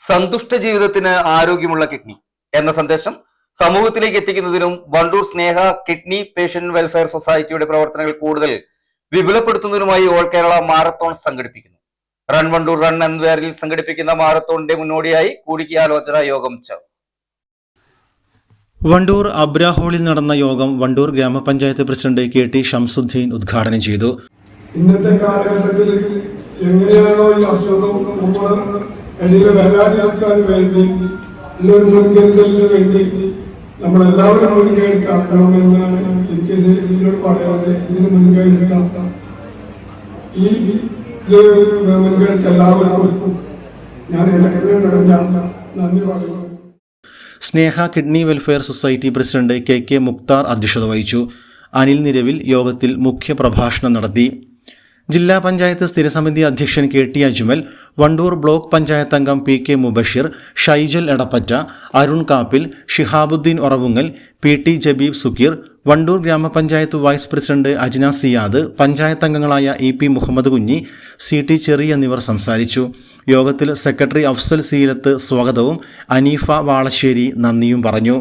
സന്തുഷ്ട ജീവിതത്തിന് ആരോഗ്യമുള്ള കിഡ്നി എന്ന സന്ദേശം സമൂഹത്തിലേക്ക് എത്തിക്കുന്നതിനും വണ്ടൂർ സ്നേഹ കിഡ്നി പേഷ്യന്റ് വെൽഫെയർ സൊസൈറ്റിയുടെ പ്രവർത്തനങ്ങൾ കൂടുതൽ വിപുലപ്പെടുത്തുന്നതിനുമായി ഓൾ കേരള മാരത്തോൺ സംഘടിപ്പിക്കുന്നു. റൺ വണ്ടൂർ റൺ എന്ന പേരിൽ സംഘടിപ്പിക്കുന്ന മാരത്തോണിന്റെ മുന്നോടിയായി കൂടിയാലോചന യോഗം ചേർന്നു. വണ്ടൂർ അബ്ര ഹാളിൽ നടന്ന യോഗം വണ്ടൂർ ഗ്രാമപഞ്ചായത്ത് പ്രസിഡന്റ് KT ഷംസുദ്ദീൻ ഉദ്ഘാടനം ചെയ്തു. ഇന്നത്തെ കാലഘട്ടത്തിൽ എങ്ങനെയാണോ ഈ അസുഖം നമ്മൾ ഇടയിൽ വരാതിരിക്കാൻ വേണ്ടി ഉള്ളൊരു മുൻകരുതലിന് വേണ്ടി നമ്മളെല്ലാവരും മുൻകൈ എടുക്കണമെന്നാണ് എനിക്ക് ഇതിനോട് പറയുന്നത്. ഇതിന് മുൻകൈ എടുക്കാം. ഈ മുൻകൈ എടുത്ത എല്ലാവർക്കും ഞാൻ നിറഞ്ഞ നന്ദി പറയുന്നു. Sneha kidney welfare society president KK Mukthar അധ്യക്ഷത വഹിച്ചു. അനിൽ നിരവിൽ യോഗത്തിൽ മുഖ്യ പ്രഭാഷണം നടത്തി. ജില്ലാ പഞ്ചായത്ത് സ്ഥിരസമിതി അധ്യക്ഷൻ KT അജ്മൽ, വണ്ടൂർ ബ്ലോക്ക് പഞ്ചായത്ത് അംഗം PK മുബഷിർ, ഷൈജൽ എടപ്പറ്റ, അരുൺ കാപ്പിൽ, ഷിഹാബുദ്ദീൻ ഒറവുങ്ങൽ, PT ജബീബ് സുക്കീർ, വണ്ടൂർ ഗ്രാമപഞ്ചായത്ത് വൈസ് പ്രസിഡന്റ് അജ്ന സിയാദ്, പഞ്ചായത്ത് അംഗങ്ങളായ EP Muhammad Kunhi, CT cherry എന്നിവർ സംസാരിച്ചു. യോഗത്തിൽ സെക്രട്ടറി അഫ്സൽ സീലത്ത് സ്വാഗതവും അനീഫ വാളശ്ശേരി നന്ദിയും പറഞ്ഞു.